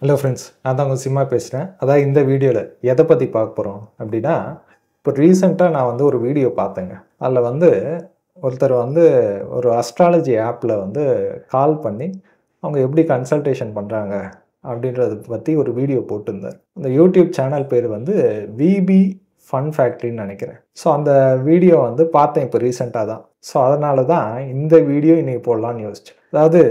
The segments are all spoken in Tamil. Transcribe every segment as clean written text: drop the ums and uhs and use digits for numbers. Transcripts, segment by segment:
ஹலோ ஃப்ரெண்ட்ஸ், நான் தான் உங்கள் சிம்மா பேசுகிறேன். அதான் இந்த வீடியோவில் எதை பற்றி பார்க்க போகிறோம் அப்படின்னா, இப்போ ரீசெண்டாக நான் வந்து ஒரு வீடியோ பார்த்தேங்க. அதில் வந்து ஒருத்தர் வந்து ஒரு அஸ்ட்ராலஜி ஆப்பில் வந்து கால் பண்ணி அவங்க எப்படி கன்சல்டேஷன் பண்ணுறாங்க அப்படின்றத பற்றி ஒரு வீடியோ போட்டிருந்தார். அந்த யூடியூப் சேனல் பேர் வந்து விபி ஃபன் ஃபேக்ட்ரின்னு நினைக்கிறேன். ஸோ அந்த வீடியோ வந்து பார்த்தேன் இப்போ ரீசெண்டாக தான். ஸோ அதனால தான் இந்த வீடியோ இன்றைக்கி போடலான்னு யோசித்தேன். அதாவது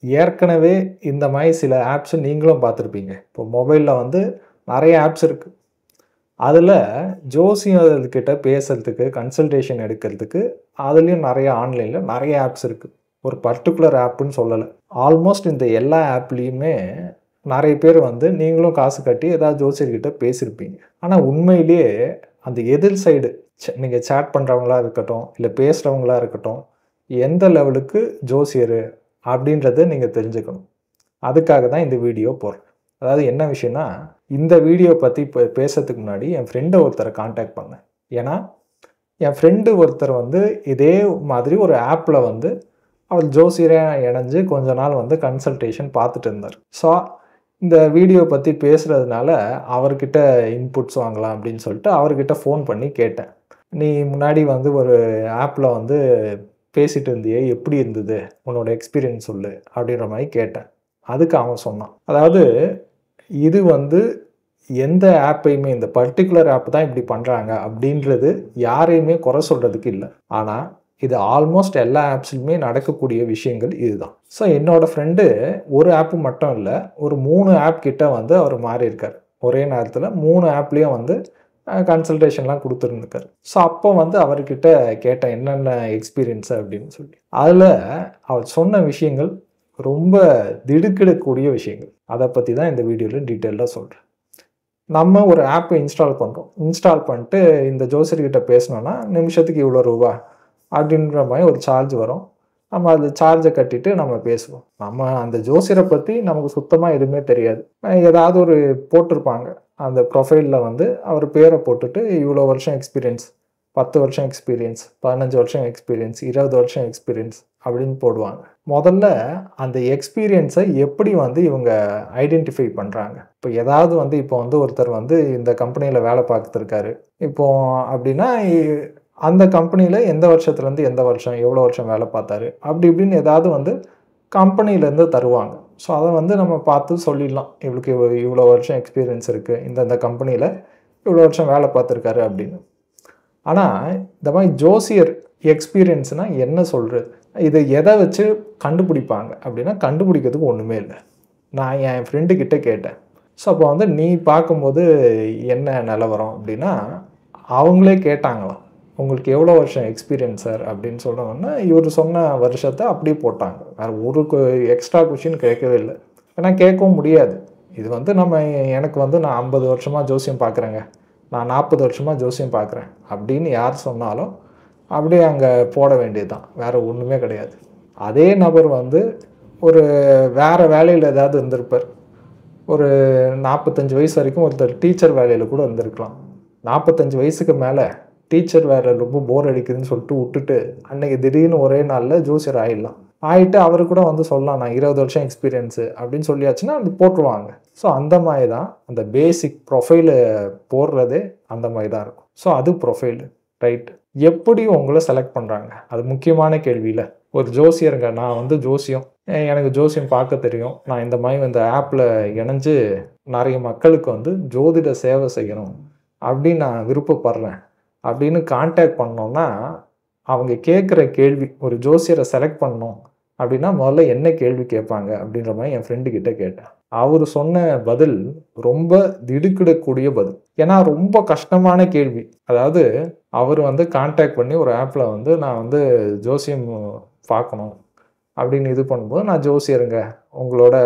ஏற்கனவே இந்த மாதிரி சில ஆப்ஸ் நீங்களும் பார்த்துருப்பீங்க. இப்போ மொபைலில் வந்து நிறைய ஆப்ஸ் இருக்குது. அதில் ஜோசியர்கிட்ட பேசுகிறதுக்கு, கன்சல்டேஷன் எடுக்கிறதுக்கு அதுலேயும் நிறைய ஆன்லைனில் நிறைய ஆப்ஸ் இருக்குது. ஒரு பர்டிகுலர் ஆப்புன்னு சொல்லலை. ஆல்மோஸ்ட் இந்த எல்லா ஆப்லேயுமே நிறைய பேர் வந்து நீங்களும் காசு கட்டி ஏதாவது ஜோசியர்கிட்ட பேசியிருப்பீங்க. ஆனால் உண்மையிலேயே அந்த எதிர் சைடு நீங்கள் சேட் பண்ணுறவங்களா இருக்கட்டும், இல்லை பேசுகிறவங்களா இருக்கட்டும், எந்த லெவலுக்கு ஜோசியர் அப்படின்றத நீங்கள் தெரிஞ்சுக்கணும். அதுக்காக தான் இந்த வீடியோ போடுறேன். அதாவது என்ன விஷயம்னா, இந்த வீடியோ பற்றி இப்போ பேசுறதுக்கு முன்னாடி என் ஃப்ரெண்டை ஒருத்தரை காண்டாக்ட் பண்ணேன். ஏன்னா என் ஃப்ரெண்டு ஒருத்தர் வந்து இதே மாதிரி ஒரு ஆப்பில் வந்து அவர் ஜோசியராக இணைஞ்சு கொஞ்ச நாள் வந்து கன்சல்டேஷன் பார்த்துட்டு இருந்தார். ஸோ இந்த வீடியோ பற்றி பேசுகிறதுனால அவர்கிட்ட இன்புட்ஸ் வாங்கலாம் அப்படின்னு சொல்லிட்டு அவர்கிட்ட ஃபோன் பண்ணி கேட்டேன். நீ முன்னாடி வந்து ஒரு ஆப்பில் வந்து பேசிட்டு இருந்தியே, எப்படி இருந்தது, உன்னோட எக்ஸ்பீரியன்ஸ் சொல்லு அப்படின்ற மாதிரி கேட்டேன். அதுக்கு அவன் சொன்னான், அதாவது இது வந்து எந்த ஆப்பையுமே இந்த பர்டிகுலர் ஆப் தான் இப்படி பண்ணுறாங்க அப்படின்றது யாரையுமே குறை சொல்கிறதுக்கு இல்லை. ஆனால் இது ஆல்மோஸ்ட் எல்லா ஆப்ஸ்லையுமே நடக்கக்கூடிய விஷயங்கள் இதுதான். ஸோ என்னோடய ஃப்ரெண்டு ஒரு ஆப்பு மட்டும் இல்லை, ஒரு 3 ஆப் கிட்ட வந்து அவர் மாறி இருக்கார். ஒரே நேரத்தில் 3 ஆப்லேயும் வந்து கன்சல்டேஷன்லாம் கொடுத்துருந்துருக்காரு. ஸோ அப்போ வந்து அவர்கிட்ட கேட்டேன் என்னென்ன எக்ஸ்பீரியன்ஸு அப்படின்னு சொல்லி. அதில் அவர் சொன்ன விஷயங்கள் ரொம்ப திடுக்கிடக்கூடிய விஷயங்கள். அதை பற்றி தான் இந்த வீடியோவில் டீட்டெயிலாக சொல்கிறேன். நம்ம ஒரு ஆப்பை இன்ஸ்டால் பண்ணுறோம். இன்ஸ்டால் பண்ணிட்டு இந்த ஜோசியர்கிட்ட பேசினோன்னா நிமிஷத்துக்கு இவ்வளோ ரூபா அப்படின்ற மாதிரி ஒரு சார்ஜ் வரும். நம்ம அது சார்ஜை கட்டிட்டு நம்ம பேசுவோம். நம்ம அந்த ஜோசியரை பற்றி நமக்கு சுத்தமாக எதுவுமே தெரியாது. ஏதாவது ஒரு போட்டிருப்பாங்க அந்த ப்ரொஃபைலில் வந்து அவர் பேரை போட்டுட்டு இவ்வளோ வருஷம் எக்ஸ்பீரியன்ஸ், 10 வருஷம் எக்ஸ்பீரியன்ஸ், 15 வருஷம் எக்ஸ்பீரியன்ஸ், 20 வருஷம் எக்ஸ்பீரியன்ஸ் அப்படின்னு போடுவாங்க. முதல்ல அந்த எக்ஸ்பீரியன்ஸை எப்படி வந்து இவங்க ஐடென்டிஃபை பண்ணுறாங்க. இப்போ ஏதாவது வந்து இப்போ வந்து ஒருத்தர் வந்து இந்த கம்பெனியில் வேலை பார்த்துருக்காரு இப்போ அப்படின்னா, அந்த கம்பெனியில் எந்த வருஷத்துலேருந்து எந்த வருஷம், எவ்வளோ வருஷம் வேலை பார்த்தாரு அப்படி இப்படின்னு ஏதாவது வந்து கம்பெனிலேருந்து தருவாங்க. ஸோ அதை வந்து நம்ம பார்த்து சொல்லிடலாம், இவளுக்கு இவ்வளோ வருஷம் எக்ஸ்பீரியன்ஸ் இருக்குது, இந்த கம்பெனியில் இவ்வளோ வருஷம் வேலை பார்த்துருக்காரு அப்படின்னு. ஆனால் இந்த மாதிரி ஜோசியர் எக்ஸ்பீரியன்ஸ்னால் என்ன சொல்கிறது, இதை எதை வச்சு கண்டுபிடிப்பாங்க அப்படின்னா கண்டுபிடிக்கிறதுக்கு ஒன்றுமே இல்லை. நான் என் ஃப்ரெண்டுக்கிட்ட கேட்டேன். ஸோ அப்போ வந்து நீ பார்க்கும்போது என்ன நிலவரம் அப்படின்னா, அவங்களே கேட்டாங்களாம், உங்களுக்கு எவ்வளோ வருஷம் எக்ஸ்பீரியன்ஸ் சார் அப்படின்னு சொன்னோன்னா இவர் சொன்ன வருஷத்தை அப்படியே போட்டாங்க. வேறு ஒரு எக்ஸ்ட்ரா கொஷின் கேட்கவே இல்லை. ஏன்னா கேட்கவும் முடியாது. இது வந்து எனக்கு வந்து நான் 50 வருஷமாக ஜோசியம் பார்க்குறேங்க, நான் 40 வருஷமாக ஜோசியம் பார்க்குறேன் அப்படின்னு யார் சொன்னாலும் அப்படியே அங்கே போட வேண்டியது தான், வேறு ஒன்றுமே கிடையாது. அதே நபர் வந்து ஒரு வேறு வேலையில் ஏதாவது இருந்திருப்பார். ஒரு 45 வயசு வரைக்கும் ஒருத்தர் டீச்சர் வேலையில் கூட இருந்திருக்கலாம். 45 வயசுக்கு மேலே டீச்சர் வேலை ரொம்ப போர் அடிக்குதுன்னு சொல்லிட்டு விட்டுட்டு அன்றைக்கி திடீர்னு ஒரே நாளில் ஜோசியர் ஆகிடலாம். ஆகிட்டு அவர் கூட வந்து சொல்லலாம் நான் 20 வருஷம் எக்ஸ்பீரியன்ஸு அப்படின்னு சொல்லியாச்சுன்னா அது போட்டுருவாங்க. ஸோ அந்த மாதிரி தான் அந்த பேசிக் ப்ரொஃபைலு போடுறதே அந்த மாதிரி தான் இருக்கும். ஸோ அது ப்ரொஃபைலு ரைட். எப்படி உங்களை செலக்ட் பண்ணுறாங்க, அது முக்கியமான கேள்வியில். ஒரு ஜோசியருங்க, நான் வந்து ஜோசியம், எனக்கு ஜோசியம் பார்க்க தெரியும், நான் இந்த மாதிரி இந்த ஆப்பில் இணைஞ்சு நிறைய மக்களுக்கு வந்து ஜோதிட சேவை செய்யணும் அப்படின்னு நான் விருப்பப்படுறேன் அப்படின்னு கான்டாக்ட் பண்ணோன்னா அவங்க கேட்குற கேள்வி, ஒரு ஜோசியரை செலக்ட் பண்ணோம் அப்படின்னா முதல்ல என்ன கேள்வி கேட்பாங்க அப்படின்ற மாதிரி என் ஃப்ரெண்டுக்கிட்ட கேட்டேன். அவர் சொன்ன பதில் ரொம்ப திடுக்கிடக்கூடிய பதில். ஏன்னா ரொம்ப கஷ்டமான கேள்வி. அதாவது அவர் வந்து கான்டாக்ட் பண்ணி ஒரு ஆப்பில் வந்து நான் வந்து ஜோசியம் பார்க்கணும் அப்படின்னு இது பண்ணும்போது, நான் ஜோசியருங்க, உங்களோட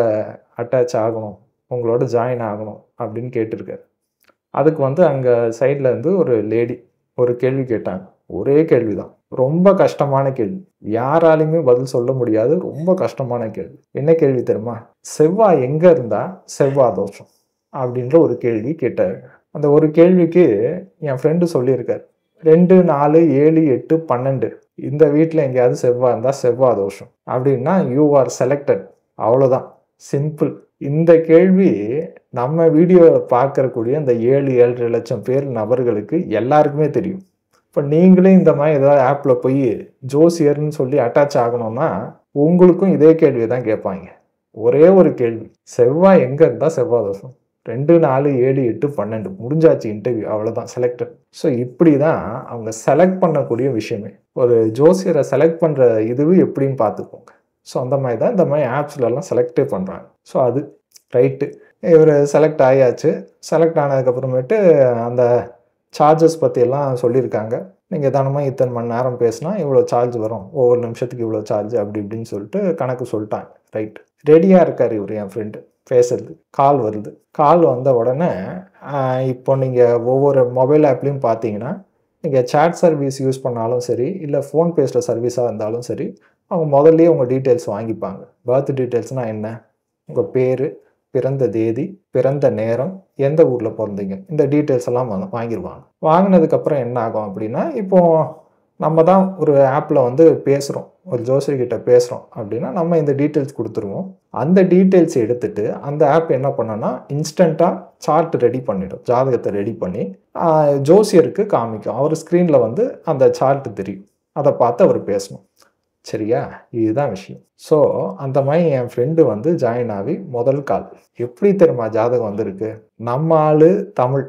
அட்டாச் ஆகணும், உங்களோட ஜாயின் ஆகணும் அப்படின்னு கேட்டிருக்காரு. அதுக்கு வந்து அங்கே சைடில் இருந்து ஒரு லேடி ஒரு கேள்வி கேட்டாங்க. ஒரே கேள்வி தான், ரொம்ப கஷ்டமான கேள்வி, யாராலையுமே பதில் சொல்ல முடியாது, ரொம்ப கஷ்டமான கேள்வி. என்ன கேள்வி தெரியுமா, செவ்வாய் எங்கே இருந்தால் செவ்வாய் தோஷம் அப்படின்ற ஒரு கேள்வி கேட்டார். அந்த ஒரு கேள்விக்கு என் ஃப்ரெண்டு சொல்லியிருக்கார், 2, 4, 7, 8, 12 இந்த வீட்டில் எங்கேயாவது செவ்வாய் இருந்தால் செவ்வாய் தோஷம் அப்படின்னா யூ ஆர் செலக்டட், அவ்வளோதான், சிம்பிள். இந்த கேள்வி நம்ம வீடியோவை பார்க்கக்கூடிய இந்த 7-7.5 லட்சம் பேர் நபர்களுக்கு எல்லாருக்குமே தெரியும். இப்போ நீங்களே இந்த மாதிரி ஏதாவது ஆப்பில் போய் ஜோசியர்னு சொல்லி அட்டாச் ஆகணும்னா உங்களுக்கும் இதே கேள்வியை தான் கேட்பாங்க. ஒரே ஒரு கேள்வி, செவ்வாய் எங்கே இருந்தால் செவ்வாய் தோஷம்? 2, 4, 7, 8, 12 முடிஞ்சாச்சு இன்டர்வியூ, அவ்வளோதான் செலக்டட். ஸோ இப்படி தான் அவங்க செலக்ட் பண்ணக்கூடிய விஷயமே. ஒரு ஜோசியரை செலக்ட் பண்ணுற இதுவும் எப்படின்னு பார்த்துக்கோங்க. ஸோ அந்த மாதிரி தான் இந்த மாதிரி ஆப்ஸ்லலாம் செலக்டே பண்ணுறாங்க. ஸோ அது ரைட்டு, இவர் செலக்ட் ஆகியாச்சு. செலக்ட் ஆனதுக்கப்புறமேட்டு அந்த சார்ஜஸ் பற்றியெல்லாம் சொல்லியிருக்காங்க. நீங்கள் தினமும் இத்தனை மணி நேரம் பேசினா இவ்வளோ சார்ஜ் வரும், ஒவ்வொரு நிமிஷத்துக்கு இவ்வளோ சார்ஜ், அப்படி இப்படின்னு சொல்லிட்டு கணக்கு சொல்லிட்டாங்க. ரைட், ரெடியாக இருக்கார் இவர், என் ஃப்ரெண்டு பேசுறது. கால் வருது. கால் வந்த உடனே இப்போ நீங்கள் ஒவ்வொரு மொபைல் ஆப்லேயும் பார்த்தீங்கன்னா நீங்கள் சேட் சர்வீஸ் யூஸ் பண்ணாலும் சரி, இல்லை ஃபோன் பேசுகிற சர்வீஸாக இருந்தாலும் சரி, அவங்க முதல்லையே உங்கள் டீட்டெயில்ஸ் வாங்கிப்பாங்க. பர்த் டீட்டெயில்ஸ்னால் என்ன, உங்கள் பேர், பிறந்த தேதி, பிறந்த நேரம், எந்த ஊரில் பிறந்தீங்க, இந்த டீட்டெயில்ஸ் எல்லாம் வாங்கிடுவாங்க. வாங்கினதுக்கப்புறம் என்ன ஆகும் அப்படின்னா, இப்போது நம்ம தான் ஒரு ஆப்பில் வந்து பேசுகிறோம், ஒரு ஜோசியர்கிட்ட பேசுகிறோம் அப்படின்னா நம்ம இந்த டீட்டெயில்ஸ் கொடுத்துருவோம். அந்த டீட்டெயில்ஸ் எடுத்துகிட்டு அந்த ஆப் என்ன பண்ணோன்னா இன்ஸ்டண்ட்டாக சார்ட் ரெடி பண்ணிடும், ஜாதகத்தை ரெடி பண்ணி ஜோசியருக்கு காமிக்கும். அவர் ஸ்க்ரீனில் வந்து அந்த சார்ட் தெரியும், அதை பார்த்து அவர் பேசணும். சரியா, இதுதான் விஷயம். ஸோ அந்த மாதிரி என் ஃப்ரெண்டு வந்து ஜாயின் ஆகி முதல் கால் எப்படி தெரியுமா ஜாதகம் வந்திருக்கு. நம்ம ஆள் தமிழ்,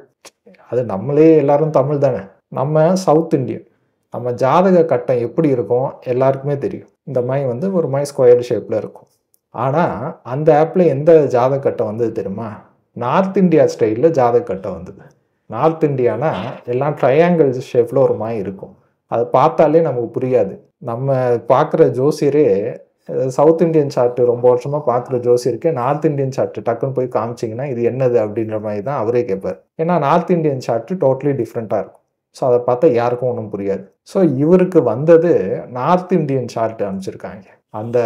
அது நம்மளே எல்லாரும் தமிழ் தானே, நம்ம சவுத் இந்தியன், நம்ம ஜாதக கட்டம் எப்படி இருக்கும் எல்லாருக்குமே தெரியும். இந்த மாதிரி வந்து ஒரு மாதிரி ஸ்கொயர் ஷேப்பில் இருக்கும். ஆனால் அந்த ஆப்பில் எந்த ஜாதக கட்டம் வந்தது தெரியுமா, நார்த் இந்தியா ஸ்டைலில் ஜாதக கட்டம் வந்தது. நார்த் இந்தியானா எல்லாம் ட்ரையாங்கிள் ஷேப்பில் ஒரு மாதிரி இருக்கும். அதை பார்த்தாலே நமக்கு புரியாது. நம்ம பார்க்குற ஜோசியரே சவுத் இந்தியன் சார்ட்டு ரொம்ப வருஷமாக பார்க்குற ஜோசியருக்கே நார்த் இந்தியன் சார்ட்டு டக்குன்னு போய் காமிச்சிங்கன்னா இது என்னது அப்படின்ற மாதிரி தான் அவரே கேட்பார். ஏன்னா நார்த் இந்தியன் சார்ட்டு டோட்டலி டிஃப்ரெண்ட்டாக இருக்கும். ஸோ அதை பார்த்தா யாருக்கும் ஒன்றும் புரியாது. ஸோ இவருக்கு வந்தது நார்த் இந்தியன் சார்ட் அனுப்பிச்சிருக்காங்க. அந்த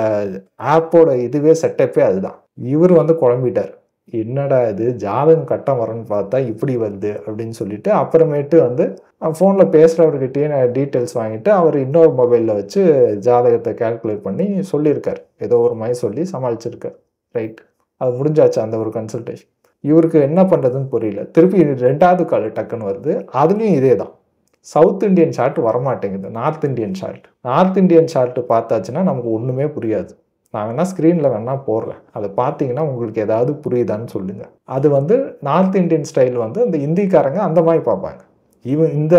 ஆப்போட இதுவே செட்டப்பே அதுதான். இவர் வந்து குழம்பிட்டார், என்னடா இது ஜாதகம் கட்டம் வரணும்னு பார்த்தா இப்படி வருது அப்படின்னு சொல்லிட்டு அப்புறமேட்டு வந்து ஃபோனில் பேசுகிறவர்கிட்டயே நான் டீட்டெயில்ஸ் வாங்கிட்டு அவர் இன்னொரு மொபைலில் வச்சு ஜாதகத்தை கால்குலேட் பண்ணி சொல்லியிருக்கார். ஏதோ ஒரு மாதிரி சொல்லி சமாளிச்சிருக்கார். ரைட், அது முடிஞ்சாச்சு அந்த ஒரு கன்சல்டேஷன். இவருக்கு என்ன பண்ணுறதுன்னு புரியல. திருப்பி 2வது கால் டக்குன்னு வருது. அதுலேயும் இதே தான், சவுத் இந்தியன் சார்ட் வரமாட்டேங்குது, north Indian chart. North Indian chart பார்த்தாச்சுன்னா நமக்கு ஒன்றுமே புரியாது. நான் வேணால் ஸ்க்ரீனில் வேணால் போடுறேன், அதை பார்த்தீங்கன்னா உங்களுக்கு ஏதாவது புரியுதான்னு சொல்லுங்கள். அது வந்து நார்த் இந்தியன் ஸ்டைல் வந்து இந்த இந்திக்காரங்க அந்த மாதிரி பார்ப்பாங்க. இந்த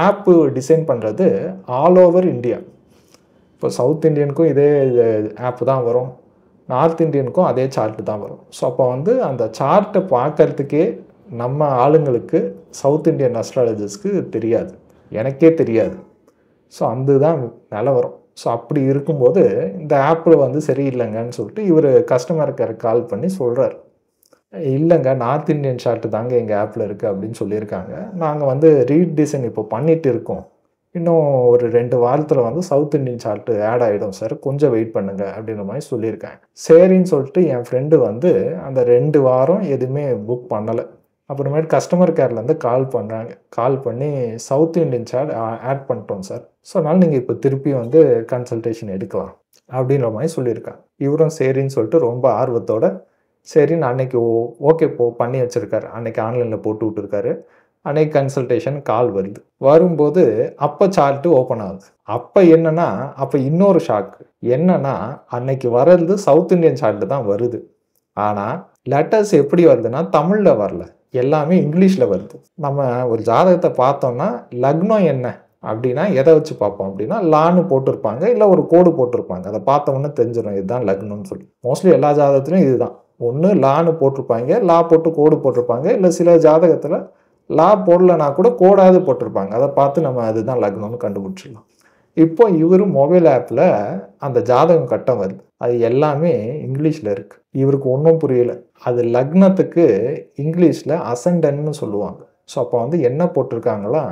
ஆப்பு டிசைன் பண்ணுறது ஆல் ஓவர் இந்தியா. இப்போ சவுத் இந்தியனுக்கும் இதே ஆப்பு தான் வரும், நார்த் இந்தியனுக்கும் அதே சார்ட்டு தான் வரும். ஸோ அப்போ வந்து அந்த சார்ட்டை பார்க்கறதுக்கே நம்ம ஆளுங்களுக்கு சவுத் இந்தியன் அஸ்ட்ராலஜர்ஸ்க்கு தெரியாது, எனக்கே தெரியாது. ஸோ அந்த தான் நிலவரம். ஸோ அப்படி இருக்கும்போது இந்த ஆப்பில் வந்து சரியில்லைங்கன்னு சொல்லிட்டு இவர் கஸ்டமர் கேர் கால் பண்ணி சொல்கிறார், இல்லைங்க நார்த் இந்தியன் சார்ட்டு தாங்க எங்கள் ஆப்பில் இருக்குது அப்படின்னு சொல்லியிருக்காங்க. நாங்கள் வந்து ரீடிசைன் இப்போ பண்ணிகிட்டு இருக்கோம், இன்னும் ஒரு 2 வாரத்தில் வந்து சவுத் இந்தியன் சார்ட்டு ஆட் ஆகிடும் சார், கொஞ்சம் வெயிட் பண்ணுங்க அப்படின்ற மாதிரி சொல்லியிருக்காங்க. சரின்னு சொல்லிட்டு என் ஃப்ரெண்டு வந்து அந்த 2 வாரம் எதுவுமே புக் பண்ணலை. அப்புறமேட்டு கஸ்டமர் கேர்லேருந்து கால் பண்ணுறாங்க. கால் பண்ணி சவுத் இந்தியன் சார்ட் ஆட் பண்ணிட்டோம் சார், ஸோ அதனால் நீங்கள் இப்போ திருப்பி வந்து கன்சல்டேஷன் எடுக்கலாம் அப்படின்ற மாதிரி சொல்லியிருக்காங்க. இவரும் சரின்னு சொல்லிட்டு ரொம்ப ஆர்வத்தோட சரின்னு அன்னைக்கு ஓகே பண்ணி வச்சுருக்காரு. அன்னைக்கு ஆன்லைனில் போட்டு விட்டுருக்காரு. அன்னைக்கு கன்சல்டேஷன் கால் வருது. வரும்போது அப்போ சார்ட்டு ஓப்பன் ஆகுது. அப்போ என்னன்னா, அப்போ இன்னொரு ஷாக்கு என்னன்னா, அன்னைக்கு வர்றது சவுத் இந்தியன் சார்ட்டு தான் வருது. ஆனால் லெட்டர்ஸ் எப்படி வருதுன்னா தமிழில் வரல, எல்லாமே இங்கிலீஷில் வருது. நம்ம ஒரு ஜாதகத்தை பார்த்தோம்னா லக்னம் என்ன அப்படின்னா எதை வச்சு பார்ப்போம் அப்படின்னா லான்னு போட்டிருப்பாங்க, இல்லை ஒரு கோடு போட்டிருப்பாங்க, அதை பார்த்தோம்னா தெரிஞ்சிடும் இதுதான் லக்னம்னு சொல்லி. மோஸ்ட்லி எல்லா ஜாதகத்துலையும் இதுதான், ஒன்று லான்னு போட்டிருப்பாங்க, லா போட்டு கோடு போட்டிருப்பாங்க, இல்லை சில ஜாதகத்தில் லா போடலைன்னா கூட கோடாவது போட்டிருப்பாங்க, அதை பார்த்து நம்ம அதுதான் லக்னம்னு கண்டுபிடிச்சிடலாம். இப்போ இவர் மொபைல் ஆப்பில் அந்த ஜாதகம் கட்டம் வருது, அது எல்லாமே இங்கிலீஷில் இருக்குது. இவருக்கு ஒன்றும் புரியல. அது லக்னத்துக்கு இங்கிலீஷில் அசண்டன்னு சொல்லுவாங்க. ஸோ அப்போ வந்து என்ன போட்டிருக்காங்களா,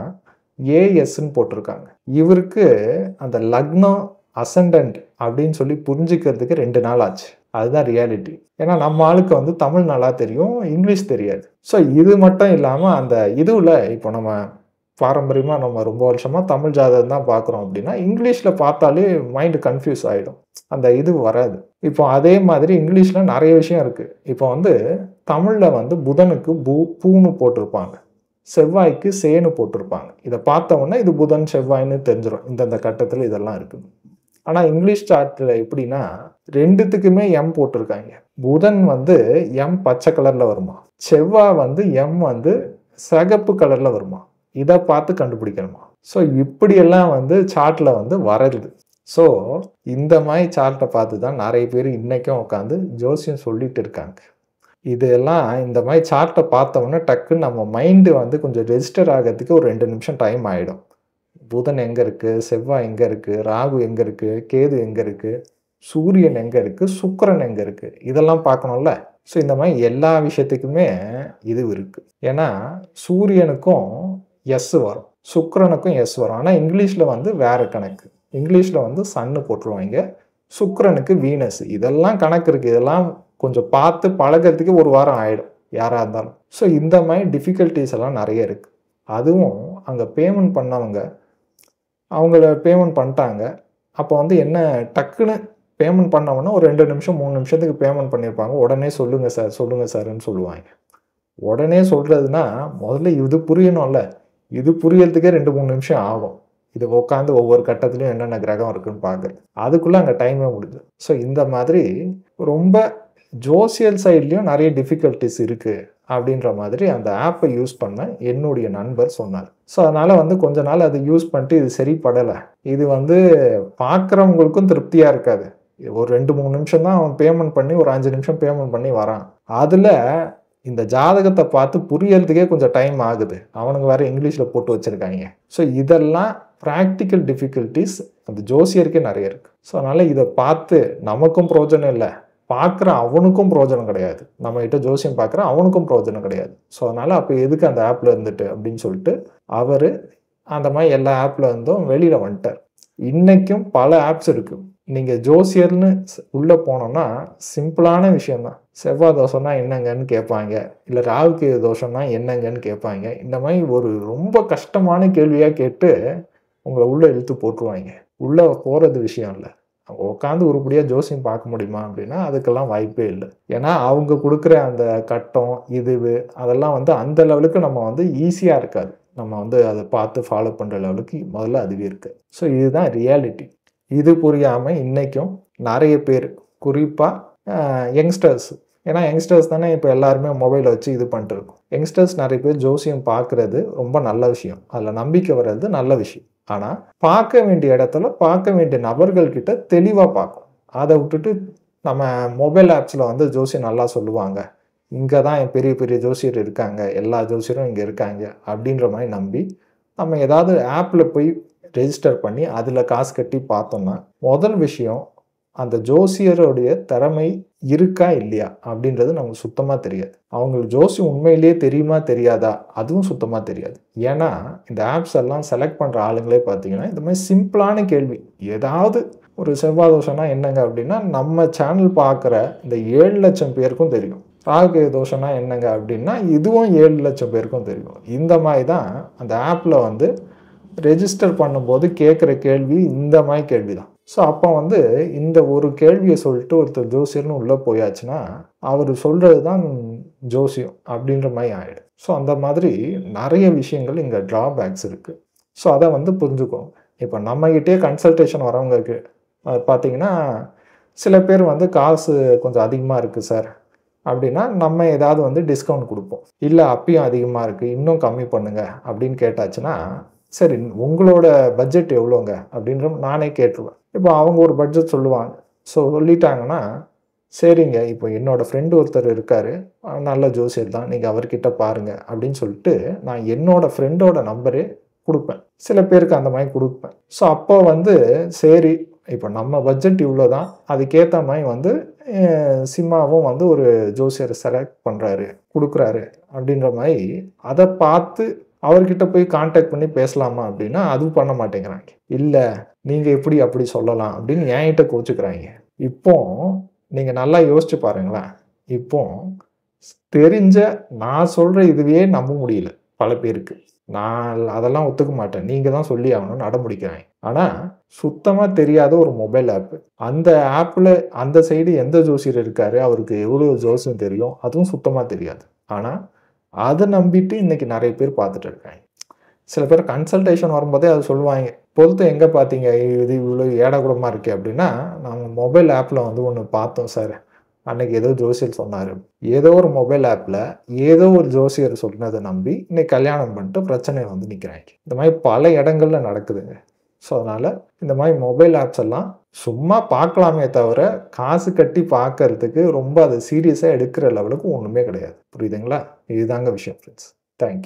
ஏஎஸ்ன்னு போட்டிருக்காங்க. இவருக்கு அந்த லக்னம் அசண்டன்ட் அப்படின்னு சொல்லி புரிஞ்சுக்கிறதுக்கு 2 நாள் ஆச்சு. அதுதான் ரியாலிட்டி. ஏன்னா நம்ம ஆளுக்கு வந்து தமிழ் நல்லா தெரியும், இங்கிலீஷ் தெரியாது. ஸோ இது மட்டும் இல்லாமல் அந்த இதுவில் இப்போ நம்ம பாரம்பரியமாக நம்ம ரொம்ப வருஷமாக தமிழ் ஜாதகம் தான் பார்க்குறோம் அப்படின்னா இங்கிலீஷில் பார்த்தாலே மைண்டு கன்ஃபியூஸ் ஆகிடும், அந்த இது வராது. இப்போ அதே மாதிரி இங்கிலீஷில் நிறைய விஷயம் இருக்குது. இப்போ வந்து தமிழில் வந்து புதனுக்கு பூன்னு போட்டிருப்பாங்க, செவ்வாய்க்கு சேனு போட்டிருப்பாங்க. இதை பார்த்தோன்னா இது புதன் செவ்வாய்ன்னு தெரிஞ்சிடும், இந்தந்த கட்டத்தில் இதெல்லாம் இருக்குது. ஆனால் இங்கிலீஷ் சார்ட்டில் எப்படின்னா ரெண்டுத்துக்குமே எம் போட்டிருக்காங்க. புதன் வந்து எம் பச்சை கலரில் வருமா, செவ்வாய் வந்து எம் வந்து சிகப்பு கலரில் வருமா, இதை பார்த்து கண்டுபிடிக்கணுமா. ஸோ இப்படியெல்லாம் வந்து சார்ட்டில் வந்து வர்றது. ஸோ இந்த மாதிரி சார்ட்டை பார்த்து தான் நிறைய பேர் இன்றைக்கும் உட்காந்து ஜோசியம் சொல்லிட்டு இருக்காங்க. இதெல்லாம் இந்த மாதிரி சார்ட்டை பார்த்தோம்னா டக்குன்னு நம்ம மைண்டு வந்து கொஞ்சம் ரெஜிஸ்டர் ஆகிறதுக்கு ஒரு 2 நிமிஷம் டைம் ஆகிடும். புதன் எங்கே இருக்குது, செவ்வாய் எங்கே இருக்குது, ராகு எங்கே இருக்குது, கேது எங்கே இருக்குது, சூரியன் எங்கே இருக்குது, சுக்கிரன் எங்கே இருக்குது, இதெல்லாம் பார்க்கணும்ல. ஸோ இந்த மாதிரி எல்லா விஷயத்துக்குமே இது இருக்குது. ஏன்னா சூரியனுக்கும் எஸ் வரும், சுக்கிரனுக்கும் எஸ் வரும். ஆனால் இங்கிலீஷில் வந்து வேறு கணக்கு. இங்கிலீஷில் வந்து சன்னு போட்டுருவாங்க, சுக்கிரனுக்கு வீனஸ். இதெல்லாம் கணக்கு இருக்குது. இதெல்லாம் கொஞ்சம் பார்த்து பழகிறதுக்கு ஒரு வாரம் ஆகிடும் யாராக இருந்தாலும். ஸோ இந்த மாதிரி டிஃபிகல்ட்டிஸ் எல்லாம் நிறைய இருக்குது. அதுவும் அங்கே பேமெண்ட் பண்ணவங்க அவங்கள பேமெண்ட் பண்ணிட்டாங்க. அப்போ வந்து என்ன டக்குன்னு பேமெண்ட் பண்ணவொன்னே ஒரு 2 நிமிஷம் 3 நிமிஷத்துக்கு பேமெண்ட் பண்ணியிருப்பாங்க. உடனே சொல்லுங்கள் சார் சொல்லுங்கள் சார்ன்னு சொல்லுவாங்க. உடனே சொல்கிறதுனா முதல்ல இது புரியணும்ல. இது புரியறதுக்கே 2-3 நிமிஷம் ஆகும். இது உட்காந்து ஒவ்வொரு கட்டத்துலையும் என்னென்ன கிரகம் இருக்குன்னு பார்க்குறது, அதுக்குள்ளே அங்கே டைமே முடியுது. ஸோ இந்த மாதிரி ரொம்ப ஜோசியல் சைட்லேயும் நிறைய டிஃபிகல்ட்டிஸ் இருக்குது அப்படின்ற மாதிரி அந்த ஆப்பை யூஸ் பண்ண என்னுடைய நண்பர் சொன்னார். ஸோ அதனால் வந்து கொஞ்ச நாள் அதை யூஸ் பண்ணிட்டு இது சரிப்படலை, இது வந்து பார்க்குறவங்களுக்கும் திருப்தியாக இருக்காது. ஒரு 2-3 நிமிஷம் தான் அவன் பேமெண்ட் பண்ணி ஒரு 5 நிமிஷம் பேமெண்ட் பண்ணி வரான். அதில் இந்த ஜாதகத்தை பார்த்து புரியறதுக்கே கொஞ்சம் டைம் ஆகுது. அவனுங்க வேறு இங்கிலீஷில் போட்டு வச்சுருக்காங்க. ஸோ இதெல்லாம் ப்ராக்டிக்கல் டிஃபிகல்ட்டிஸ் அந்த ஜோசியருக்கே நிறைய இருக்குது. ஸோ அதனால் இதை பார்த்து நமக்கும் பிரயோஜனம் இல்லை, பார்க்குற அவனுக்கும் பிரயோஜனம் கிடையாது. நம்மகிட்ட ஜோசியம் பார்க்குற அவனுக்கும் பிரயோஜனம் கிடையாது. ஸோ அதனால் அப்போ எதுக்கு அந்த ஆப்பில் இருந்துட்டு அப்படின்னு சொல்லிட்டு அவர் அந்த மாதிரி எல்லா ஆப்பில் இருந்தும் வெளியில் வந்துட்டார். இன்றைக்கும் பல ஆப்ஸ் இருக்குது. நீங்கள் ஜோசியர்னு உள்ளே போனோன்னா சிம்பிளான விஷயந்தான். செவ்வாய் தோஷம்னா என்னங்கன்னு கேட்பாங்க, இல்லை ராகுக்கு தோஷம்னா என்னங்கன்னு கேட்பாங்க. இந்த மாதிரி ஒரு ரொம்ப கஷ்டமான கேள்வியாக கேட்டு உங்களை உள்ளே இழுத்து போட்டுருவாங்க. உள்ளே போகிறது விஷயம் இல்லை. உட்காந்து உருப்படியாக ஜோசியம் பார்க்க முடியுமா அப்படின்னா அதுக்கெல்லாம் வாய்ப்பே இல்லை. ஏன்னா அவங்க கொடுக்குற அந்த கட்டம் இதுவு அதெல்லாம் வந்து அந்த லெவலுக்கு நம்ம வந்து ஈஸியாக இருக்காது. நம்ம வந்து அதை பார்த்து ஃபாலோ பண்ணுற லெவலுக்கு முதல்ல அதுவே இருக்குது. ஸோ இதுதான் ரியாலிட்டி. இது புரியாமல் இன்றைக்கும் நிறைய பேர், குறிப்பாக யங்ஸ்டர்ஸ், ஏன்னா யங்ஸ்டர்ஸ் தானே இப்போ எல்லாருமே மொபைலை வச்சு இது பண்ணிட்டு இருக்கோம். யங்ஸ்டர்ஸ் நிறைய பேர் ஜோசியம் பார்க்குறது ரொம்ப நல்ல விஷயம், அதில் நம்பிக்கை வர்றது நல்ல விஷயம். ஆனால் பார்க்க வேண்டிய இடத்துல பார்க்க வேண்டிய நபர்கள்கிட்ட தெளிவாக பார்க்கணும். அதை விட்டுட்டு நம்ம மொபைல் ஆப்ஸில் வந்து ஜோசியம் நல்லா சொல்லுவாங்க, இங்கே தான் பெரிய பெரிய ஜோசியர் இருக்காங்க, எல்லா ஜோசியரும் இங்கே இருக்காங்க அப்படின்ற மாதிரி நம்பி நம்ம ஏதாவது ஆப்பில் போய் ரெஜிஸ்டர் பண்ணி அதில் காசு கட்டி பார்த்தோம்னா முதல் விஷயம் அந்த ஜோசியருடைய திறமை இருக்கா இல்லையா அப்படின்றது நமக்கு சுத்தமாக தெரியாது. அவங்களுக்கு ஜோசியம் உண்மையிலேயே தெரியுமா தெரியாதா அதுவும் சுத்தமாக தெரியாது. ஏன்னா இந்த ஆப்ஸ் எல்லாம் செலக்ட் பண்ணுற ஆளுங்களே பார்த்தீங்கன்னா இந்த மாதிரி சிம்பிளான கேள்வி, ஏதாவது ஒரு செவ்வாய் தோஷம்னா என்னங்க அப்படின்னா நம்ம சேனல் பார்க்குற இந்த 7 லட்சம் பேருக்கும் தெரியும். ராகு தோஷம்னா என்னங்க அப்படின்னா இதுவும் 7 லட்சம் பேருக்கும் தெரியும். இந்த மாதிரி தான் அந்த ஆப்பில் வந்து ரெஜிஸ்டர் பண்ணும்போது கேட்குற கேள்வி இந்த மாதிரி கேள்வி தான். ஸோ அப்போ வந்து இந்த ஒரு கேள்வியை சொல்லிட்டு ஒருத்தர் ஜோசியர்னு உள்ளே போயாச்சுன்னா அவர் சொல்கிறது தான் ஜோசியம் அப்படின்ற மாதிரி ஆகிடும். ஸோ அந்த மாதிரி நிறைய விஷயங்கள் இங்கே ட்ராபேக்ஸ் இருக்குது. ஸோ அதை வந்து புரிஞ்சுக்கோங்க. இப்போ நம்மகிட்டே கன்சல்டேஷன் வரவங்களுக்கு பார்த்தீங்கன்னா சில பேர் வந்து காசு கொஞ்சம் அதிகமாக இருக்குது சார் அப்படின்னா நம்ம ஏதாவது வந்து டிஸ்கவுண்ட் கொடுப்போம். இல்லை அப்பயும் அதிகமாக இருக்குது இன்னும் கம்மி பண்ணுங்க அப்படின்னு கேட்டாச்சுன்னா சரி உங்களோட பட்ஜெட் எவ்வளோங்க அப்படின்ற நானே கேட்டுருவேன். இப்போ அவங்க ஒரு பட்ஜெட் சொல்லுவாங்க. ஸோ சொல்லிட்டாங்கன்னா சரிங்க இப்போ என்னோடய ஃப்ரெண்டு ஒருத்தர் இருக்கார், நல்ல ஜோசியர் தான், நீங்கள் அவர்கிட்ட பாருங்கள் அப்படின்னு சொல்லிட்டு நான் என்னோடய ஃப்ரெண்டோட நம்பரே கொடுப்பேன். சில பேருக்கு அந்த மாதிரி கொடுப்பேன். ஸோ அப்போ வந்து சரி இப்போ நம்ம பட்ஜெட் இவ்வளோ தான், அதுக்கேற்ற மாதிரி வந்து சிம்மாவும் வந்து ஒரு ஜோசியரை செலக்ட் பண்ணுறாரு கொடுக்குறாரு அப்படின்ற மாதிரி அதை பார்த்து அவர்கிட்ட போய் கான்டாக்ட் பண்ணி பேசலாமா அப்படின்னா அதுவும் பண்ண மாட்டேங்கிறாங்க. இல்லை நீங்கள் எப்படி அப்படி சொல்லலாம் அப்படின்னு என்கிட்ட கோச்சுக்கிறாங்க. இப்போ நீங்கள் நல்லா யோசிச்சு பாருங்களேன். இப்போ தெரிஞ்ச நான் சொல்கிற இதுவே நம்ப முடியல பல பேருக்கு. நான் அதெல்லாம் ஒத்துக்க மாட்டேன். நீங்க தான் சொல்லி ஆகணும்னு அடம்பிடிக்கிறாங்க. ஆனா, சுத்தமா தெரியாத ஒரு மொபைல் ஆப். அந்த ஆப்ல அந்த சைடு எந்த ஜோசியர் இருக்காரு, அவருக்கு எவ்வளோ ஜோசியம் தெரியும், அதுவும் சுத்தமா தெரியாது. ஆனா, அத நம்பிட்டு இன்னைக்கு நெறைய பேர் பார்த்துட்டு இருக்காங்க. சில பேர் கன்சல்டேஷன் வரும்போதே அத சொல்லுவாய்ங்க. "பொருத்தம் எங்க பார்த்தீங்க? இது இவ்வளோ ஏடாகூடமா இருக்கே!" அப்படின்னா, "நாங்க மொபைல் ஆப்ல வந்து ஒண்ணு பார்த்தோம் சார். அன்னைக்கு ஏதோ ஜோசியர் சொன்னாரு." ஏதோ ஒரு மொபைல் ஆப்ல ஏதோ ஒரு ஜோசியர் சொன்னத நம்பி இன்னைக்கு கல்யாணம் பண்ணிட்டு பிரச்சனையில வந்து நிக்கிறாய்ங்க. இந்த மாரி பல இடங்கள்ல நடக்குதுங்க. ஸோ, அதனால இந்த மாரி மொபைல் ஆப்ஸ் எல்லாம் சும்மா பார்க்கலாமே தவிர, காசு கட்டி பார்க்கறதுக்கு ரொம்ப அத சீரியஸா எடுக்கிற லெவலுக்கு ஒண்ணுமே கிடையாது. புரியுதுங்களா? இதுதாங்க விஷயம் ஃப்ரெண்ட்ஸ். Thank you.